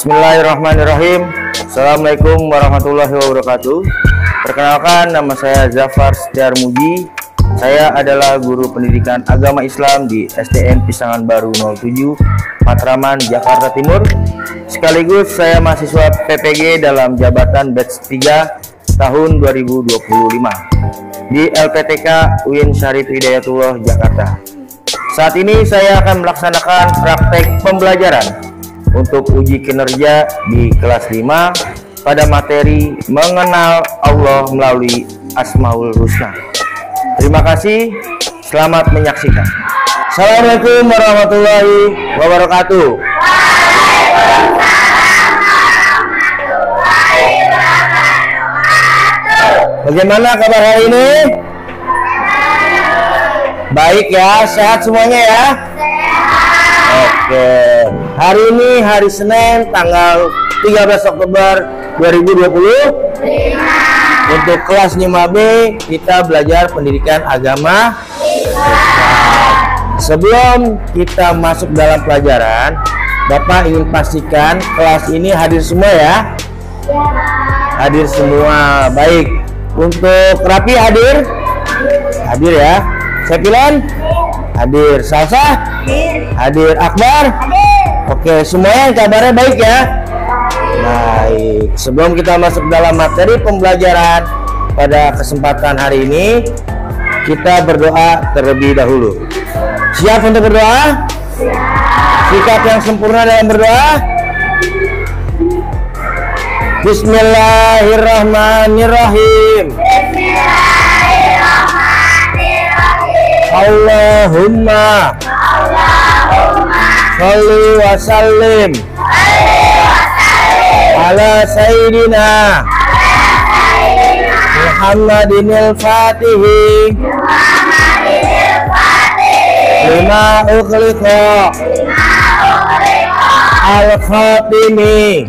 Bismillahirrahmanirrahim. Assalamualaikum warahmatullahi wabarakatuh. Perkenalkan, nama saya Zafar Setiarmuji. Saya adalah guru pendidikan agama Islam di SDN Pisangan Baru 07, Matraman, Jakarta Timur. Sekaligus saya mahasiswa PPG dalam jabatan batch 3 tahun 2025 di LPTK UIN Syarif Hidayatullah, Jakarta. Saat ini saya akan melaksanakan praktek pembelajaran untuk uji kinerja di kelas 5 pada materi mengenal Allah melalui Asmaul Husna. Terima kasih, selamat menyaksikan. Assalamualaikum warahmatullahi wabarakatuh. Bagaimana kabar hari ini? Baik ya, sehat semuanya ya? Oke, hari ini hari Senin tanggal 13 Oktober 2020. Untuk kelas 5B kita belajar pendidikan agama. Sebelum kita masuk dalam pelajaran, Bapak ingin pastikan kelas ini hadir semua ya? Hadir semua, baik. Untuk Rapi hadir? Hadir ya. Sepilan? Hadir. Salsa? Hadir. Akbar? Oke, semuanya kabarnya baik ya? Baik. Sebelum kita masuk dalam materi pembelajaran pada kesempatan hari ini, kita berdoa terlebih dahulu. Siap untuk berdoa? Sikap yang sempurna dalam berdoa? Bismillahirrahmanirrahim. Allahumma sholli wa sallim ala sayyidina Muhammadinil Fatihi lima ukhliqa al-khatimi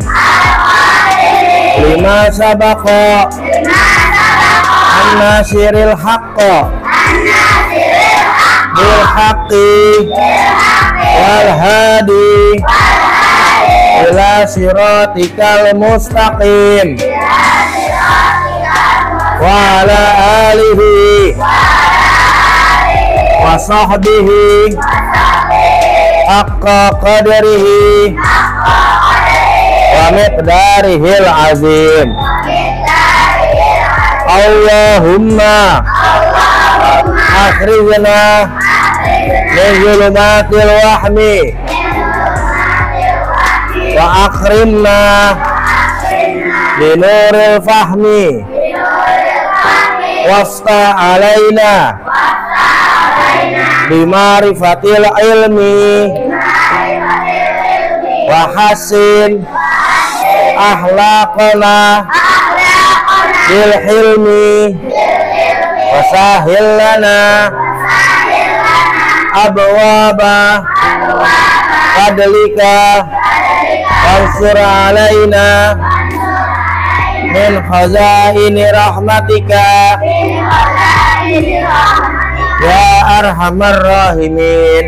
lima sabaqa an-nasiril haqqa bil haqqi wal hadi ila siratikal mustaqim wa ala alihi wa sahbihi haqqa qadrihi wa miqdarihil azim. Allahumma akhrijna min zulumatil wahmi wa akrimna binuril fahmi wafta alaina bimarifatil ilmi wa hasin ahlaqana bil hilmi wa sahil lana abwaba fadlika wansur alaina min khazaini rahmatika ya arhamar rahimin.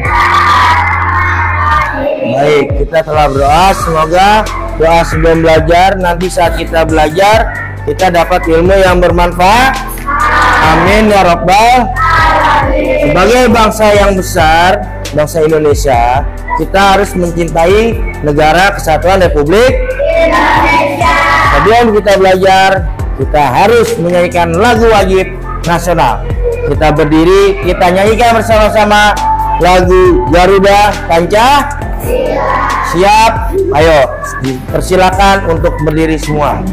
Baik, kita telah berdoa, semoga doa sebelum belajar, nanti saat kita belajar kita dapat ilmu yang bermanfaat. Amin ya rabbal. Sebagai bangsa yang besar, bangsa Indonesia, kita harus mencintai negara kesatuan Republik Indonesia. Sebelum kita belajar, kita harus menyanyikan lagu wajib nasional. Kita berdiri, kita nyanyikan bersama-sama lagu Garuda Pancasila. Siap? Ayo, persilakan untuk berdiri semua.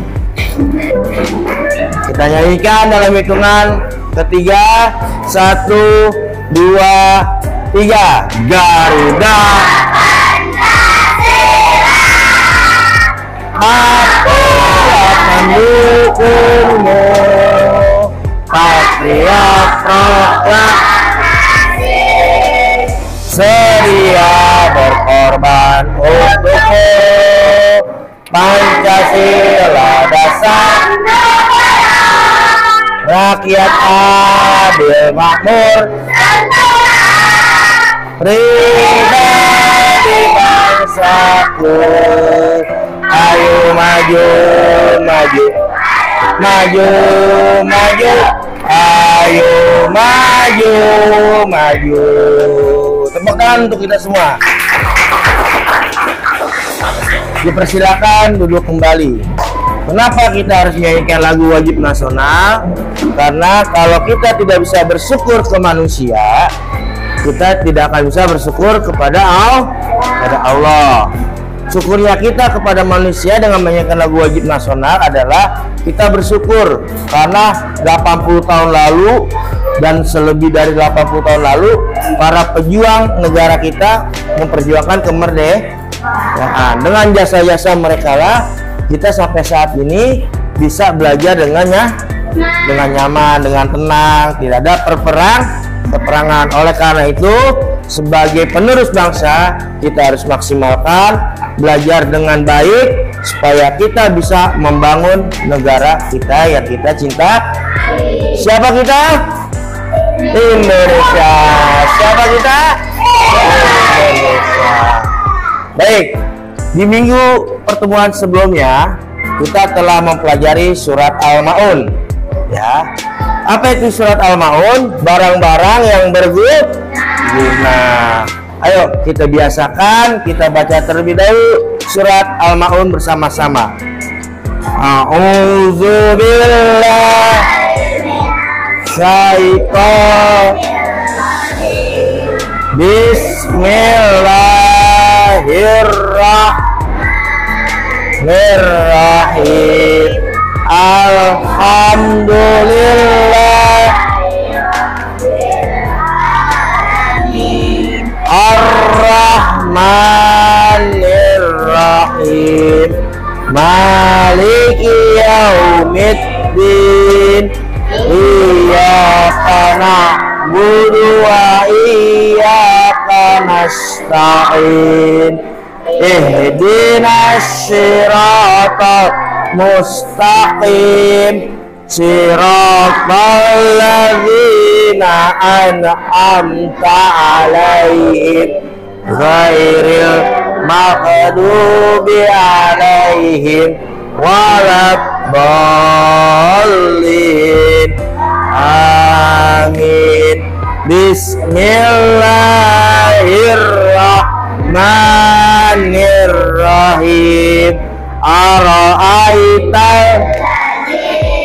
Kita nyanyikan dalam hitungan ketiga. 1, 2, 3. Garuda Pancasila, aku akan dukungmu, patriot proklamasi, sedia berkorban untukmu, Pancasila dasar negara, rakyat adil makmur, pribadi bangsaku, maju, maju, maju, ayo maju, maju. Tepuk tangan untuk kita semua. Dipersilakan duduk kembali. Kenapa kita harus menyanyikan lagu wajib nasional? Karena kalau kita tidak bisa bersyukur ke manusia, kita tidak akan bisa bersyukur kepada Allah. Syukurnya kita kepada manusia dengan menyanyikan lagu wajib nasional adalah kita bersyukur karena 80 tahun lalu dan selebih dari 80 tahun lalu para pejuang negara kita memperjuangkan kemerdekaan. Dengan jasa-jasa mereka lah kita sampai saat ini bisa belajar dengan nyaman, dengan tenang, tidak ada peperangan. Oleh karena itu, sebagai penerus bangsa, kita harus maksimalkan belajar dengan baik supaya kita bisa membangun negara kita yang kita cinta. Siapa kita? Indonesia. Siapa kita? Indonesia. Baik, di minggu pertemuan sebelumnya kita telah mempelajari surat Al-Maun. Ya, apa itu surat Al-Maun? Barang-barang yang berguna. Ayo kita biasakan, kita baca terlebih dahulu surat Al-Maun bersama-sama. A'udzubillahi syaitan. Bismillahirrahmanirrahim. Alhamdulillah Ar-Rahmanir-Rahim. Maliki yaumiddin. Iyyaka na'budu wa iyyaka nasta'in. Ihdinas siratal mustaqim. Siratal ladzina an'amta 'alaihim ghairil maghdubi 'alaihim waladdallin. Amin. Bismillahirrahmanirrahim. Ara'aita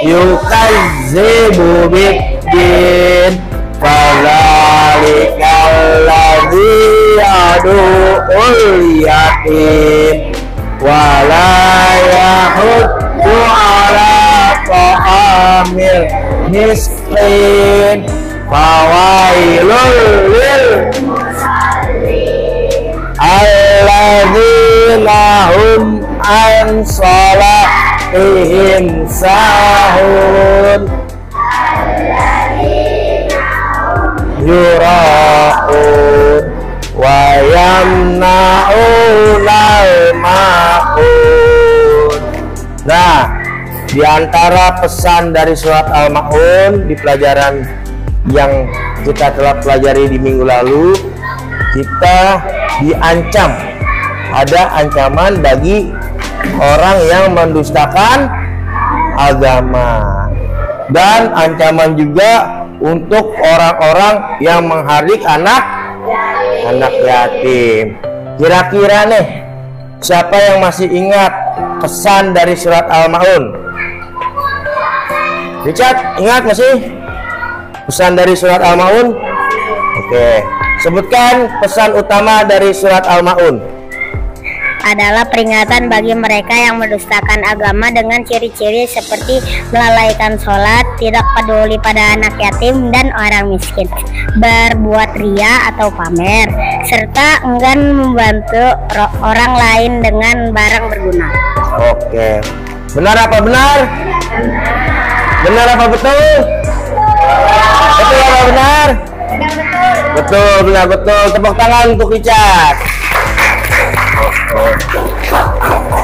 yukazzibu biddin. Fadzalikal ladzi yad'ul yatim wa la yahuddu 'ala ta'amil miskin. Fawailul lil alladzina hum an salatihim sahun. Yura'un wa yamna'unal ma'un. Nah, di antara pesan dari surat Al-Maun di pelajaran yang kita telah pelajari di minggu lalu, kita diancam, ada ancaman bagi orang yang mendustakan agama, dan ancaman juga untuk orang-orang yang menghardik anak yatim. Kira-kira nih, siapa yang masih ingat pesan dari surat Al-Maun? Richard, ingat masih pesan dari surat Al-Maun? Oke, sebutkan pesan utama dari surat Al-Maun. Adalah peringatan bagi mereka yang mendustakan agama dengan ciri-ciri seperti melalaikan sholat, tidak peduli pada anak yatim dan orang miskin, berbuat ria atau pamer, serta enggan membantu orang lain dengan barang berguna. Oke, benar apa benar? Benar apa betul? Betul apa benar? Betul, benar betul. Tepuk tangan untuk Richard.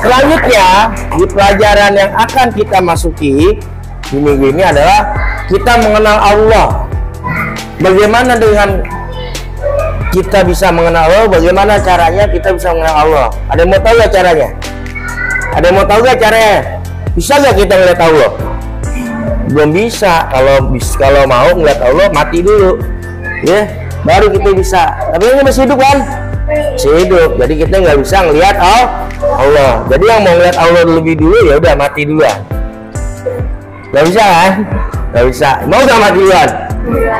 Selanjutnya di pelajaran yang akan kita masuki di minggu ini adalah kita mengenal Allah. Bagaimana dengan kita bisa mengenal Allah? Bagaimana caranya kita bisa mengenal Allah? Ada yang mau tahu gak caranya? Ada yang mau tahu gak caranya? Bisa nggak kita ngeliat Allah? Belum bisa. Kalau mau ngeliat Allah mati dulu, ya, baru kita bisa. Tapi ini masih hidup kan? Masih hidup. Jadi kita nggak bisa ngeliat Allah. Jadi yang mau ngeliat Allah lebih dulu ya udah mati duluan. Nggak bisa kan? Nggak bisa. Mau nggak mati duluan?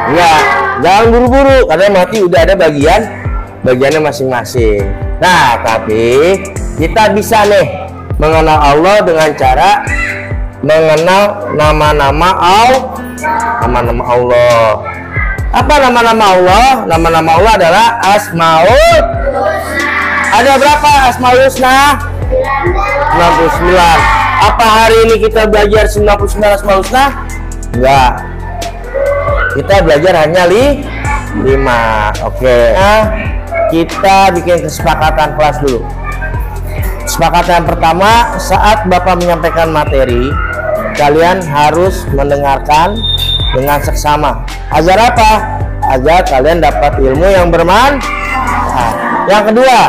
Enggak. Jangan buru-buru karena mati udah ada bagiannya masing-masing. Nah, tapi kita bisa nih mengenal Allah dengan cara mengenal nama-nama Allah. Apa nama-nama Allah? Nama-nama Allah adalah Asmaul. Ada berapa Asmaul Husna? 99. Apa hari ini kita belajar 99 Asmaul Husna? Enggak. Kita belajar hanya 5. Oke. Nah, kita bikin kesepakatan kelas dulu. Kesepakatan pertama, saat Bapak menyampaikan materi, kalian harus mendengarkan dengan seksama. Agar apa? Agar kalian dapat ilmu yang bermanfaat. Yang kedua,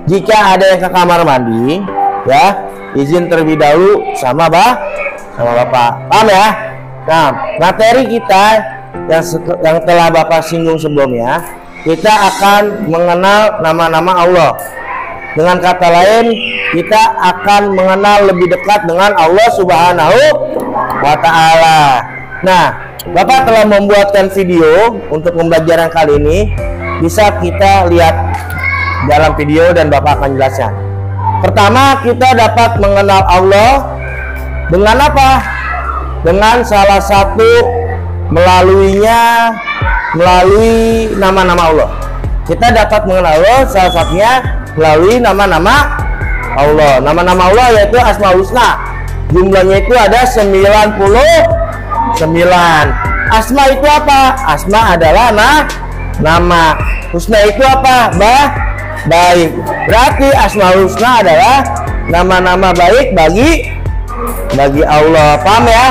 jika ada yang ke kamar mandi, ya, izin terlebih dahulu sama Bapak. Paham ya? Nah, materi kita yang telah Bapak singgung sebelumnya, kita akan mengenal nama-nama Allah. Dengan kata lain, kita akan mengenal lebih dekat dengan Allah Subhanahu wa Ta'ala. Nah, Bapak telah membuatkan video untuk pembelajaran kali ini. Bisa kita lihat dalam video dan Bapak akan jelaskan. Pertama, kita dapat mengenal Allah dengan apa? Dengan salah satu melalui nama-nama Allah. Kita dapat mengenal Allah salah satunya melalui nama-nama Allah. Nama-nama Allah yaitu Asmaul Husna. Jumlahnya itu ada 99. Asma itu apa? Asma adalah nama. Husna itu apa? Baik. Berarti Asmaul Husna adalah nama-nama baik bagi Allah. Paham ya?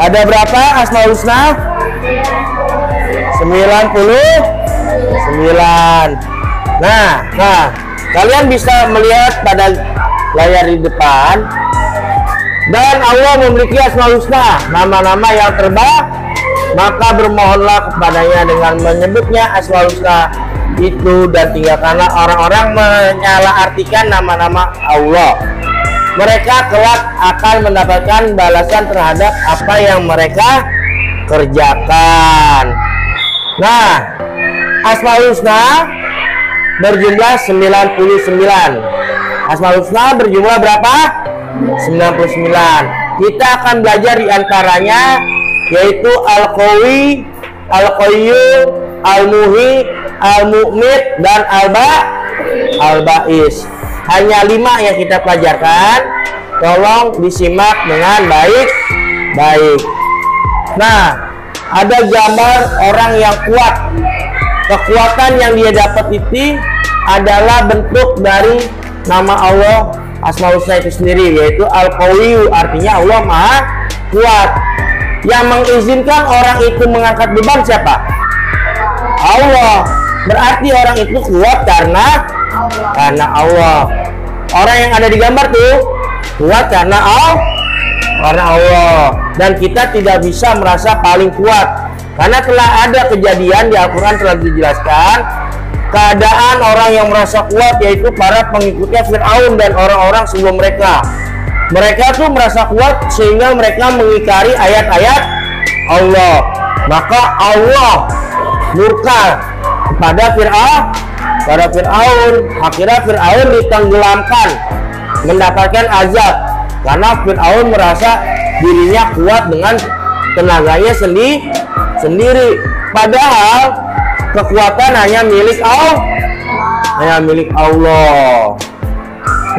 Ada berapa Asmaul Husna? 99. Nah, kalian bisa melihat pada layar di depan, dan Allah memiliki Asmaul Husna, nama-nama yang terbaik. Maka bermohonlah kepadanya dengan menyebutnya Asmaul Husna itu, dan tinggalkanlah orang-orang menyalahartikan nama-nama Allah. Mereka kelak akan mendapatkan balasan terhadap apa yang mereka kerjakan. Nah, Asmaul Husna berjumlah 99. Asmaul Husna berjumlah berapa? 99. Kita akan belajar diantaranya, yaitu Al-Qawi, Al-Qayyum, Al-Muhi, Al-Mu'mid, dan Al-Ba'is. Hanya 5 yang kita pelajarkan. Tolong disimak dengan baik. Nah, ada gambar orang yang kuat. Kekuatan yang dia dapat itu adalah bentuk dari nama Allah Asmaul Husna itu sendiri, yaitu Al-Qawi, artinya Allah Maha Kuat. Yang mengizinkan orang itu mengangkat beban siapa? Allah. Berarti orang itu kuat karena Allah. Orang yang ada di gambar tuh kuat karena Allah. Dan kita tidak bisa merasa paling kuat, karena telah ada kejadian di Al-Quran telah dijelaskan keadaan orang yang merasa kuat, yaitu para pengikutnya Fir'aun dan orang-orang sebelum mereka. Mereka tuh merasa kuat sehingga mereka mengingkari ayat-ayat Allah. Maka Allah murka kepada Fir'aun. Akhirnya Fir'aun ditenggelamkan, mendapatkan azab, karena Fir'aun merasa dirinya kuat dengan tenaganya sendiri. Padahal kekuatan hanya milik Allah.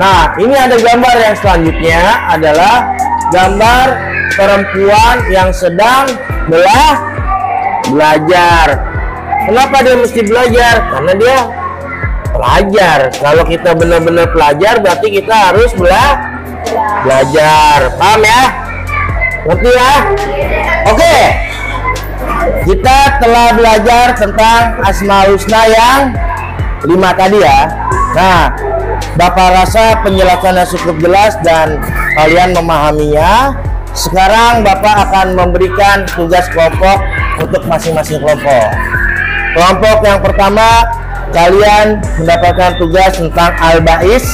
Nah, ini ada gambar yang selanjutnya adalah gambar perempuan yang sedang belajar. Kenapa dia mesti belajar? Karena dia pelajar. Kalau kita benar-benar pelajar, berarti kita harus belajar. Paham ya? Ngerti ya? Oke. Kita telah belajar tentang Asmaul Husna yang 5 tadi ya. Nah, Bapak rasa penjelasannya cukup jelas dan kalian memahaminya. Sekarang Bapak akan memberikan tugas kelompok untuk masing-masing kelompok. Kelompok yang pertama, kalian mendapatkan tugas tentang al-ba'is.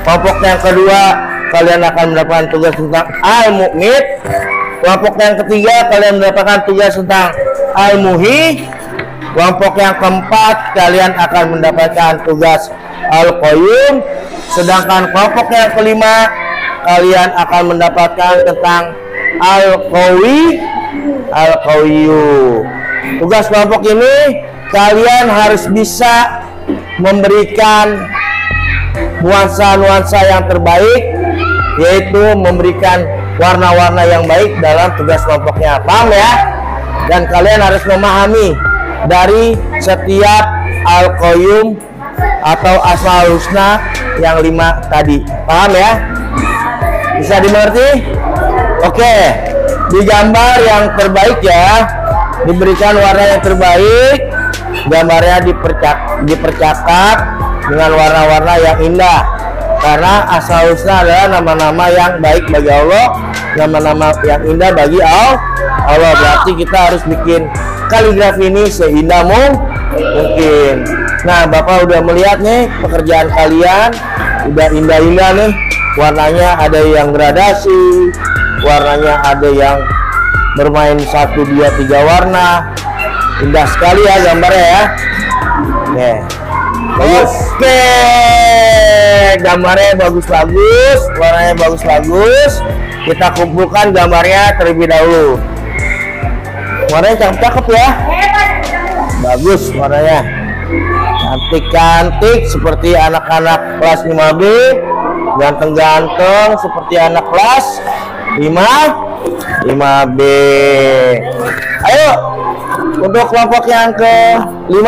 Kelompok yang kedua, kalian akan mendapatkan tugas tentang al-mu'mid. Kelompok yang ketiga, kalian mendapatkan tugas tentang al-muhi. Kelompok yang keempat, kalian akan mendapatkan tugas al-qayyum. Sedangkan kelompok yang kelima, kalian akan mendapatkan tentang al-qawi, al-qawiyyu. Tugas kelompok ini kalian harus bisa memberikan nuansa-nuansa yang terbaik, yaitu memberikan warna-warna yang baik dalam tugas kelompoknya. Paham ya? Dan kalian harus memahami dari setiap al-qayyum atau asmaul husna yang 5 tadi. Paham ya? Bisa dimengerti? Oke. Di gambar yang terbaik ya, diberikan warna yang terbaik. Gambarnya dipercakap dengan warna-warna yang indah. Karena asmaul husna adalah nama-nama yang baik bagi Allah, nama-nama yang indah bagi Allah. Berarti kita harus bikin kaligrafi ini seindah mungkin. Nah, Bapak udah melihat nih pekerjaan kalian, udah indah-indah nih. Warnanya ada yang gradasi, warnanya ada yang bermain 1, 2, 3 warna. Indah sekali ya gambarnya ya. Oke, gambarnya bagus-bagus, warnanya bagus-bagus. Kita kumpulkan gambarnya terlebih dahulu. Warnanya cakep-cakep ya. Bagus warnanya. Cantik-cantik seperti anak-anak kelas 5B. Ganteng-ganteng seperti anak kelas 5B. Ayo, untuk kelompok yang ke-5.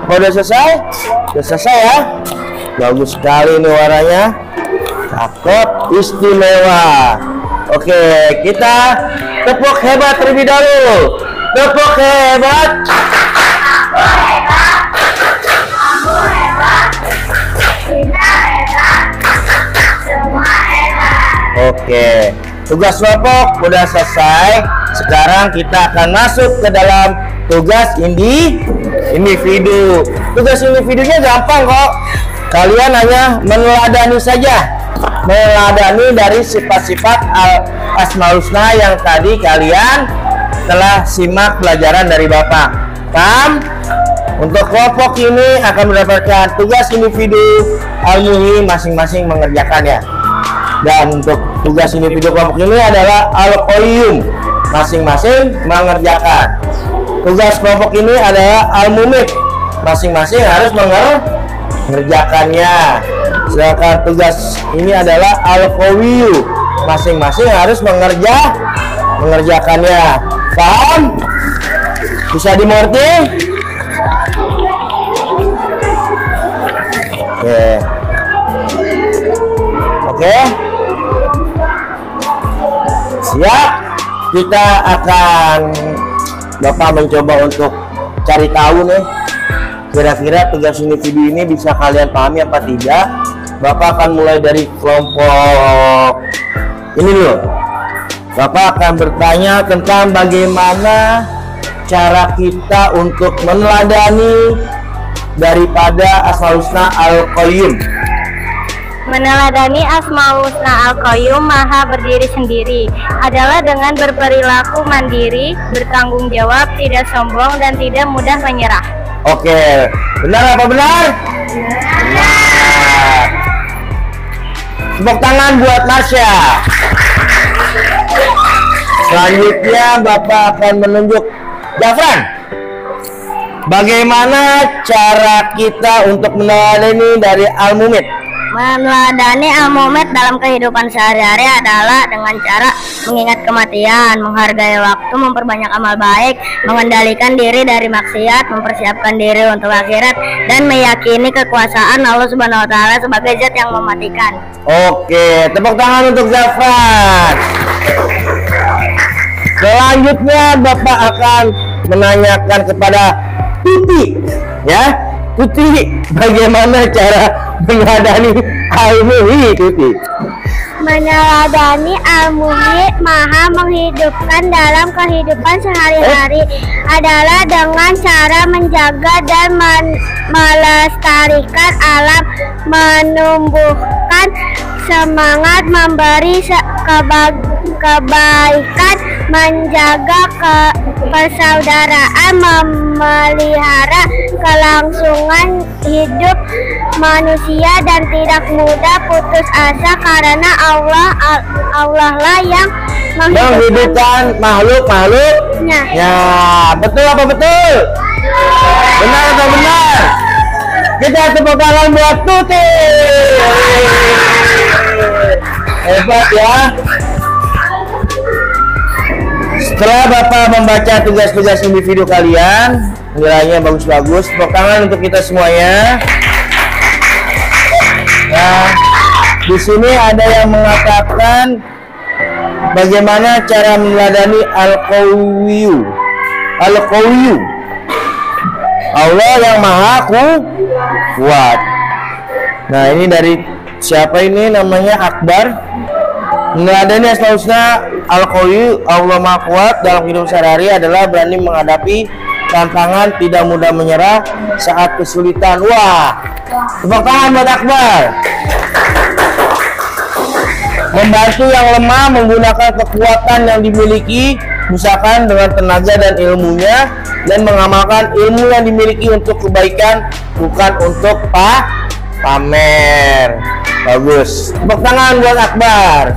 Udah selesai? Udah selesai ya. Bagus sekali nih warnanya. Cakep, istimewa. Oke, kita tepuk hebat terlebih dahulu. Tepuk hebat. Oke, tugas kelompok udah selesai. Sekarang kita akan masuk ke dalam tugas individu. Tugas individunya gampang kok. Kalian hanya meneladani saja, meneladani dari sifat-sifat asmaul husna yang tadi kalian telah simak pelajaran dari Bapak. Paham? Untuk kelompok ini akan mendapatkan tugas individu, al-muhi masing-masing mengerjakannya. Dan untuk tugas individu kelompok ini adalah al-qayyum, masing-masing mengerjakan. Tugas kelompok ini adalah al-mumid, masing-masing harus mengerjakannya. Sedangkan tugas ini adalah al-qawiyyu, masing-masing harus mengerjakannya. Paham? Bisa dimengerti? Oke. Siap. Kita akan Bapak mencoba untuk cari tahu nih, kira-kira tugas individu ini bisa kalian pahami apa tidak. Bapak akan mulai dari kelompok ini dulu. Bapak akan bertanya tentang bagaimana cara kita untuk meneladani daripada asmaul husna al-qayyum. Meneladani asmaul husna al-qayyum, maha berdiri sendiri, adalah dengan berperilaku mandiri, bertanggung jawab, tidak sombong, dan tidak mudah menyerah. Oke, benar apa benar? Benar. Tepuk tangan buat Marsha. Selanjutnya Bapak akan menunjuk Jafran. Bagaimana cara kita untuk meneladani dari al-mumid? Meneladani al-mumid dalam kehidupan sehari-hari adalah dengan cara mengingat kematian, menghargai waktu, memperbanyak amal baik, mengendalikan diri dari maksiat, mempersiapkan diri untuk akhirat, dan meyakini kekuasaan Allah Subhanahu wa Ta'ala sebagai zat yang mematikan. Oke, tepuk tangan untuk Zafran. Selanjutnya Bapak akan menanyakan kepada Tuti, ya. Tuti, bagaimana cara meneladani al-muhyi Tuti. Meneladani al-muhyi, maha menghidupkan dalam kehidupan sehari-hari adalah dengan cara menjaga dan melestarikan alam, menumbuhkan semangat memberi kebaikan, menjaga persaudaraan, memelihara kelangsungan hidup manusia dan tidak mudah putus asa karena Allah lah yang menghidupkan makhluk-makhluknya. Ya, betul apa betul? Benar atau benar? Kita tepuk tangan buat Tuti. Hebat ya. Setelah Bapak membaca tugas-tugas individu kalian, nilainya bagus-bagus. Tepuk tangan untuk kita semuanya. Nah, di sini ada yang mengatakan bagaimana cara meneladani al-qawiyyu. Al-qawiyyu, Allah yang maha kuat. Nah, ini dari siapa ini? Namanya Akbar. Meneladani asmaul husna al-qawiyyu, Allah maha kuat dalam hidup sehari-hari adalah berani menghadapi tantangan, tidak mudah menyerah saat kesulitan. Wah, tepuk tangan buat Akbar. Membantu yang lemah menggunakan kekuatan yang dimiliki, misalkan dengan tenaga dan ilmunya, dan mengamalkan ilmu yang dimiliki untuk kebaikan, bukan untuk pamer. Bagus. Tepuk tangan buat Akbar.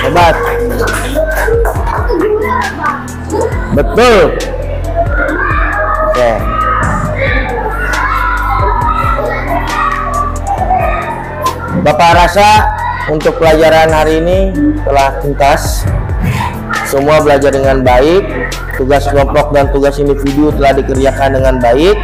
Hebat. Betul. Oke. Bapak rasa untuk pelajaran hari ini telah tuntas. Semua belajar dengan baik. Tugas kelompok dan tugas individu telah dikerjakan dengan baik.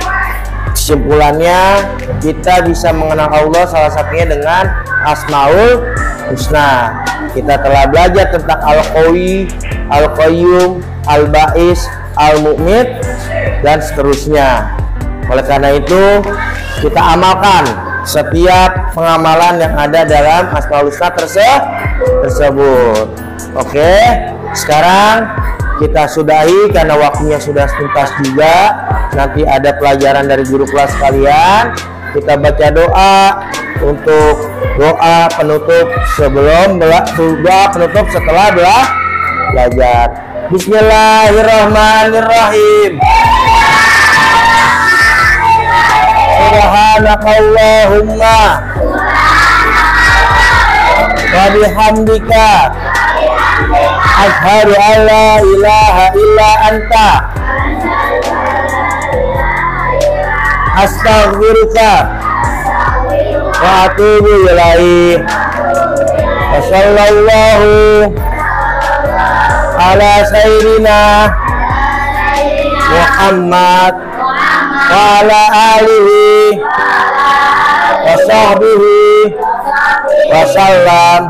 Kesimpulannya, kita bisa mengenal Allah salah satunya dengan Asmaul Husna. Kita telah belajar tentang Al-Qawi, Al-Qayyum, Al-Ba'is, Al-Mu'mid, dan seterusnya. Oleh karena itu, kita amalkan setiap pengamalan yang ada dalam Asmaul Husna tersebut. Oke, sekarang kita sudahi karena waktunya sudah tuntas juga. Nanti ada pelajaran dari guru kelas kalian. Kita baca doa untuk doa penutup sebelum doa penutup setelah belajar. Bismillahirrahmanirrahim. Subhanakallahumma wa bihamdika asyhadu an la ilaha illa anta astaghfiruka wa atubu ilaik. Wa sallallahu ala sayyidina Muhammad wa ala alihi wa sahbihi wa sallam.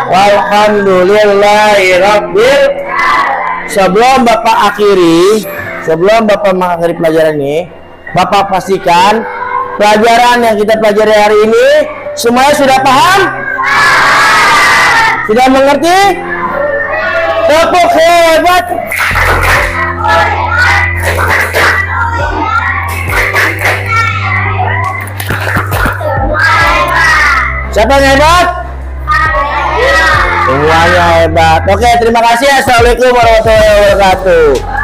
Walhamdulillahi rabbil. Sebelum Bapak mengakhiri pelajaran ini, Bapak pastikan pelajaran yang kita pelajari hari ini semuanya sudah paham? Sudah mengerti? Tepuk hebat. Siapa yang hebat? Semuanya hebat. Oke, terima kasih. Assalamualaikum warahmatullahi wabarakatuh.